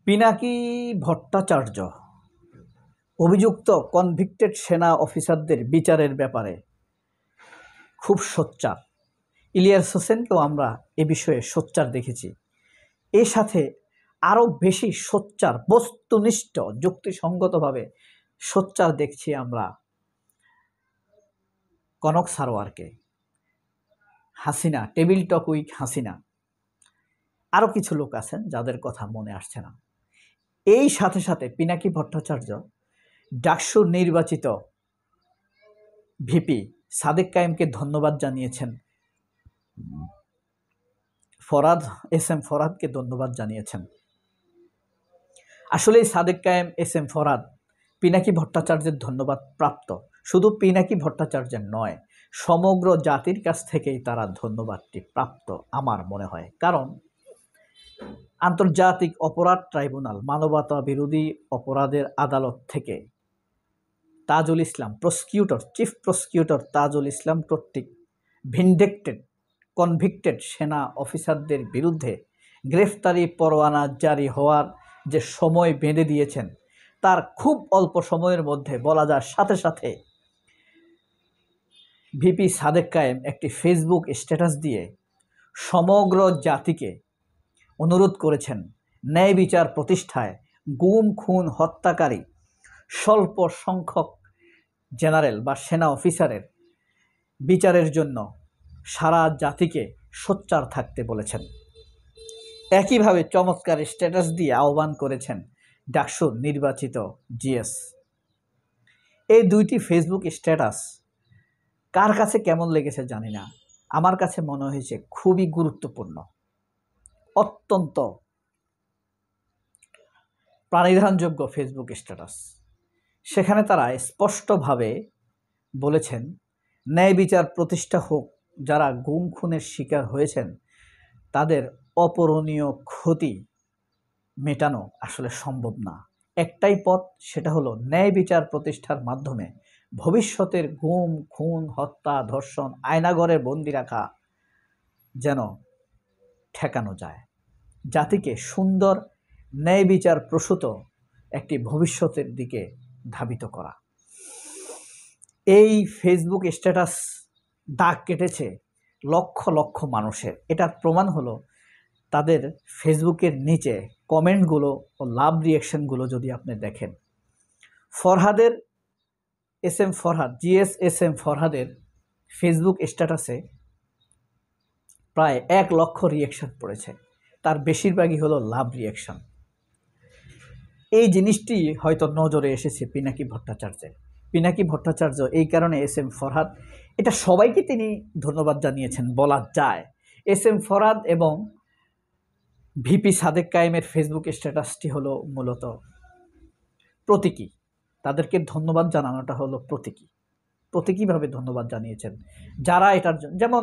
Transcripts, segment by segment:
পিনাকি ভট্টাচার্য অভিযুক্ত কনভিক্টেড সেনা অফিসারদের বিচারের ব্যাপারে খুব সোচ্চার। ইলিয়াস হোসেনকেও আমরা এ বিষয়ে সোচ্চার দেখেছি। এর সাথে আরও বেশি সোচ্চার, বস্তুনিষ্ঠ, যুক্তিসঙ্গতভাবে সোচ্চার দেখছি আমরা কনক সারোয়ারকে, Hasina, table talk with Hasina, আরও কিছু লোক আছেন যাদের কথা মনে আসছে না। এই সাথে সাথে পিনাকি ভট্টাচার্য ডাকসুর নির্বাচিত ভিপি সাদেক কায়েমকে ধন্যবাদ জানিয়েছেন, এস এম ফরহাদকে ধন্যবাদ জানিয়েছেন। আসলে সাদেক কায়েম, এস এম ফরহাদ পিনাকি ভট্টাচার্যের ধন্যবাদ প্রাপ্ত। শুধু পিনাকি ভট্টাচার্যের নয়, সমগ্র জাতির কাছ থেকেই তারা ধন্যবাদটি প্রাপ্ত আমার মনে হয়। কারণ আন্তর্জাতিক অপরাধ ট্রাইব্যুনাল, মানবতা বিরোধী অপরাধের আদালত থেকে তাজুল ইসলাম, চিফ প্রসিকিউটর তাজুল ইসলাম কর্তৃক কনভিক্টেড সেনা অফিসারদের বিরুদ্ধে গ্রেফতারি পরোয়ানা জারি হওয়ার যে সময় বেঁধে দিয়েছেন, তার খুব অল্প সময়ের মধ্যে বলা যায় সাথে সাথে ভিপি সাদেক কায়েম একটি ফেসবুক স্ট্যাটাস দিয়ে সমগ্র জাতিকে অনুরোধ করেছেন ন্যায় বিচার প্রতিষ্ঠায় গুম খুন হত্যাকারী স্বল্প সংখ্যক জেনারেল বা সেনা অফিসারের বিচারের জন্য সারা জাতিকে সোচ্চার থাকতে বলেছেন। একইভাবে চমৎকার স্ট্যাটাস দিয়ে আহ্বান করেছেন ডাকসুর নির্বাচিত জিএস। এই দুইটি ফেসবুক স্ট্যাটাস কার কাছে কেমন লেগেছে জানি না, আমার কাছে মনে হয়েছে খুবই গুরুত্বপূর্ণ, অত্যন্ত প্রাণিধানযোগ্য ফেসবুক স্ট্যাটাস। সেখানে তারা স্পষ্টভাবে বলেছেন ন্যায় বিচার প্রতিষ্ঠা হোক, যারা গুম খুনের শিকার হয়েছেন তাদের অপূরণীয় ক্ষতি মেটানো আসলে সম্ভব না। একটাই পথ, সেটা হলো ন্যায় বিচার প্রতিষ্ঠার মাধ্যমে ভবিষ্যতের গুম খুন হত্যা ধর্ষণ আয়নাঘরে বন্দি রাখা যেন ঠেকানো যায়, জাতিকে সুন্দর ন্যায় বিচার প্রসূত একটি ভবিষ্যতের দিকে ধাবিত করা। এই ফেসবুক স্ট্যাটাস দাগ কেটেছে লক্ষ লক্ষ মানুষের। এটার প্রমাণ হলো তাদের ফেসবুকের নিচে কমেন্টগুলো ও লাভ রিয়াকশনগুলো যদি আপনি দেখেন, ফরহাদের জিএস এস এম ফরহাদের ফেসবুক স্ট্যাটাসে প্রায় 1 লক্ষ রিয়াকশন পড়েছে, তার বেশিরভাগই হলো লাভ রিয়াকশন। এই জিনিসটি হয়তো নজরে এসেছে পিনাকি ভট্টাচার্য এই কারণে এস এম ফরহাদ, এটা সবাইকে তিনি ধন্যবাদ জানিয়েছেন বলা যায়। এস এম ফরহাদ এবং ভিপি সাদেক কায়েমের ফেসবুক স্ট্যাটাসটি হলো মূলত প্রতীকী, তাদেরকে ধন্যবাদ জানানোটা হলো প্রতীকীভাবে ধন্যবাদ জানিয়েছেন যারা এটার জন্য। যেমন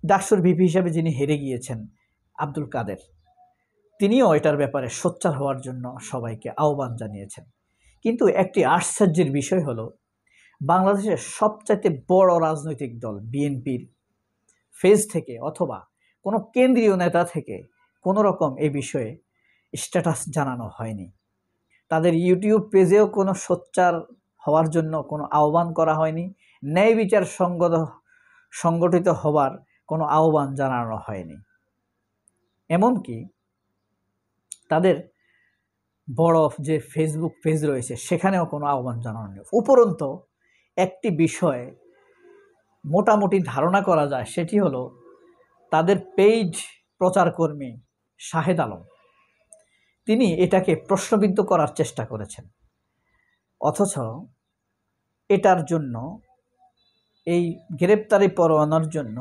ডাকসুর ভিপি হিসেবে যিনি হেরে গিয়েছেন আব্দুল কাদের, তিনিও এটার ব্যাপারে সোচ্চার হওয়ার জন্য সবাইকে আহ্বান জানিয়েছেন। কিন্তু একটি আশ্চর্যের বিষয় হলো বাংলাদেশের সবচাইতে বড় রাজনৈতিক দল বিএনপির ফেজ থেকে অথবা কোনো কেন্দ্রীয় নেতা থেকে কোনো রকম এই বিষয়ে স্ট্যাটাস জানানো হয়নি। তাদের ইউটিউব পেজেও কোনো সোচ্চার হওয়ার জন্য কোনো আহ্বান করা হয়নি, ন্যায় বিচার সংগঠিত হওয়ার কোনো আহ্বান জানানো হয়নি। এমনকি তাদের বড় যে ফেসবুক পেজ রয়েছে সেখানেও কোনো আহ্বান জানানো নেই। উপরন্তু একটি বিষয় মোটামুটি ধারণা করা যায়, সেটি হলো তাদের পেইড প্রচারকর্মী শাহেদ আলম, তিনি এটাকে প্রশ্নবিদ্ধ করার চেষ্টা করেছেন, অথচ এটার জন্য, এই গ্রেপ্তারি পরোয়ানার জন্য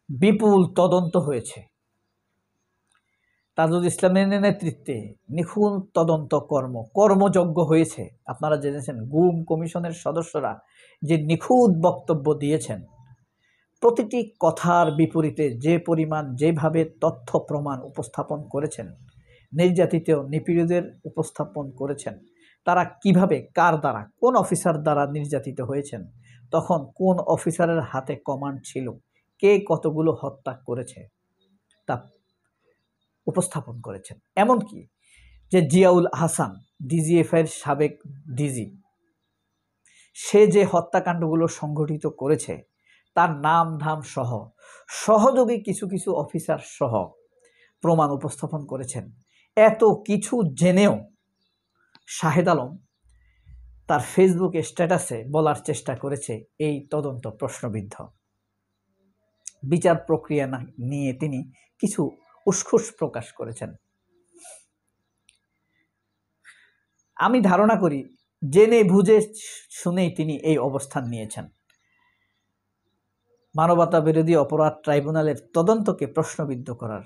বিপুল তদন্ত হয়েছে। তাজুল ইসলামের নেতৃত্বে নিখুঁত তদন্ত কর্মযজ্ঞ হয়েছে। আপনারা জেনেছেন গুম কমিশনের সদস্যরা যে নিখুঁত বক্তব্য দিয়েছেন, প্রতিটি কথার বিপরীতে যে পরিমাণ যেভাবে তথ্য প্রমাণ উপস্থাপন করেছেন, নির্যাতিত নিপীড়িতদের উপস্থাপন করেছেন, তারা কিভাবে কার দ্বারা কোন অফিসার দ্বারা নির্যাতিত হয়েছেন, তখন কোন অফিসারের হাতে কমান্ড ছিল, কে কতগুলো হত্যা করেছে তা উপস্থাপন করেছেন। এমনকি যে জিয়াউল আহসান ডিজিএফআই এর সাবেক ডিজি, সে যে হত্যাকাণ্ডগুলো সংঘটিত করেছে তার নাম ধাম সহ সহযোগী কিছু কিছু অফিসার সহ প্রমাণ উপস্থাপন করেছেন। এত কিছু জেনেও শাহেদ আলম তার ফেসবুক স্ট্যাটাসে বলার চেষ্টা করেছে এই তদন্ত প্রশ্নবিদ্ধ। বিচার প্রক্রিয়া নিয়ে তিনি কিছু উসখুস প্রকাশ করেছেন। আমি ধারণা করি জেনে বুঝে শুনেই তিনি এই অবস্থান নিয়েছেন। মানবতা বিরোধী অপরাধ ট্রাইব্যুনালের তদন্তকে প্রশ্নবিদ্ধ করার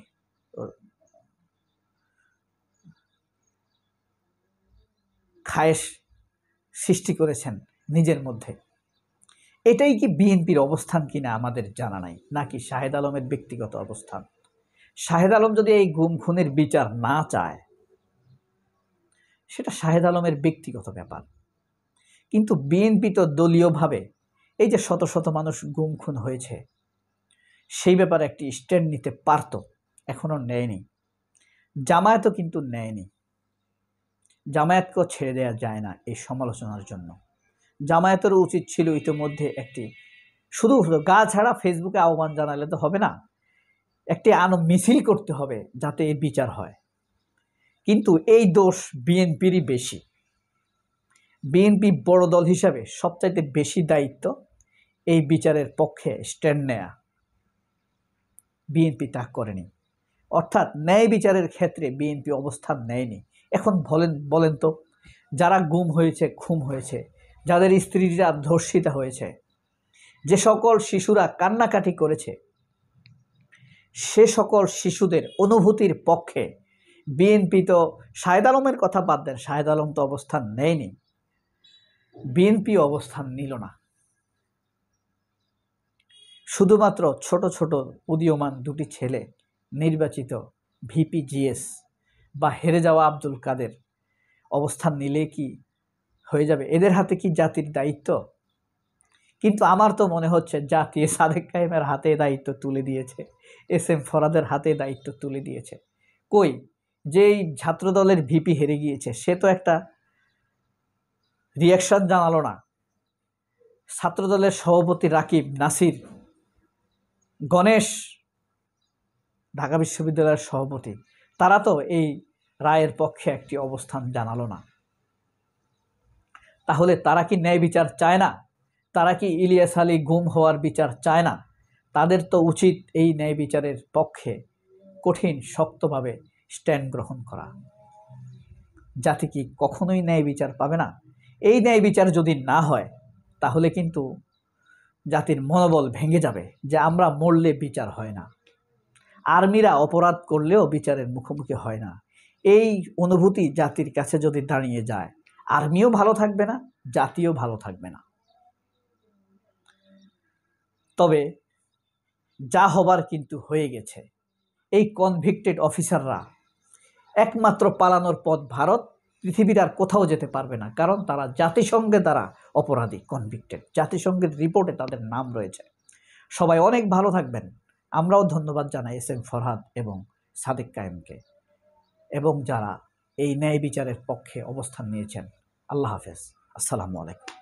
খায়েশ সৃষ্টি করেছেন নিজের মধ্যে। এটাই কি বিএনপির অবস্থান কিনা আমাদের জানা নাই, নাকি শাহেদ আলমের ব্যক্তিগত অবস্থান? শাহেদ আলম যদি এই গুম খুনের বিচার না চায় সেটা শাহেদ আলমের ব্যক্তিগত ব্যাপার, কিন্তু বিএনপি তো দলীয়ভাবে এই যে শত শত মানুষ গুম খুন হয়েছে সেই ব্যাপারে একটি স্ট্যান্ড নিতে পারত, এখনো নেয়নি। জামায়াতও কিন্তু নেয়নি। জামায়াতকেও ছেড়ে দেওয়া যায় না এই সমালোচনার জন্য। জামায়াতেরও উচিত ছিল ইতিমধ্যে একটি, শুধু গা ছাড়া ফেসবুকে আহ্বান জানালে তো হবে না, একটি মিছিল করতে হবে যাতে এই বিচার হয়। কিন্তু এই দোষ বিএনপিরই বেশি। বিএনপি বড় দল হিসাবে সবচাইতে বেশি দায়িত্ব এই বিচারের পক্ষে স্ট্যান্ড নেয়া। বিএনপি তা করেনি, অর্থাৎ ন্যায় বিচারের ক্ষেত্রে বিএনপি অবস্থান নেয়নি। এখন বলেন তো, যারা গুম হয়েছে, খুন হয়েছে, যাদের স্ত্রীরা ধর্ষিতা হয়েছে, যে সকল শিশুরা কান্নাকাটি করেছে, সে সকল শিশুদের অনুভূতির পক্ষে বিএনপি তো, শাহেদ আলমের কথা বাদ দেন, শাহেদ আলম তো অবস্থান নেয়নি, বিএনপি অবস্থান নিল না। শুধুমাত্র ছোট ছোট উদীয়মান দুটি ছেলে, নির্বাচিত ভিপিজিএস বা হেরে যাওয়া আব্দুল কাদের অবস্থান নিলে কি হয়ে যাবে? এদের হাতে কি জাতির দায়িত্ব? কিন্তু আমার তো মনে হচ্ছে জাতি সাদেক কায়েমের হাতে দায়িত্ব তুলে দিয়েছে, এস এম ফরহাদের হাতে দায়িত্ব তুলে দিয়েছে। কই, যেই ছাত্রদলের ভিপি হেরে গিয়েছে সে তো একটা রিয়াকশন জানালো না। ছাত্রদলের সভাপতি রাকিব, নাসির, গণেশ, ঢাকা বিশ্ববিদ্যালয়ের সভাপতি, তারা তো এই রায়ের পক্ষে একটি অবস্থান জানালো না। তাহলে তারা কি ন্যায় বিচার চায় না? তারা কি ইলিয়াস আলী গুম হওয়ার বিচার চায় না? তাদের তো উচিত এই ন্যায় বিচারের পক্ষে কঠিন শক্তভাবে স্ট্যান্ড গ্রহণ করা। জাতি কি কখনোই ন্যায় বিচার পাবে না? এই ন্যায় বিচার যদি না হয় তাহলে কিন্তু জাতির মনোবল ভেঙে যাবে যে আমরা মরলে বিচার হয় না, আর্মিরা অপরাধ করলেও বিচারের মুখোমুখি হয় না। এই অনুভূতি জাতির কাছে যদি দাঁড়িয়ে যায়, আর্মিও ভালো থাকবে না, জাতিও ভালো থাকবে না। তবে যা হবার কিন্তু হয়ে গেছে। এই কনভিক্টেড অফিসাররা একমাত্র পালানোর পথ ভারত, পৃথিবীর আর কোথাও যেতে পারবে না, কারণ তারা জাতিসংঘে দ্বারা অপরাধী, কনভিক্টেড, জাতিসংঘের রিপোর্টে তাদের নাম রয়েছে। সবাই অনেক ভালো থাকবেন। আমরাও ধন্যবাদ জানাই এস এম ফরহাদ এবং সাদেক কায়েমকে এবং যারা এই ন্যায় বিচারের পক্ষে অবস্থান নিয়েছেন। আল্লাহ হাফেজ, আসসালামু আলাইকুম।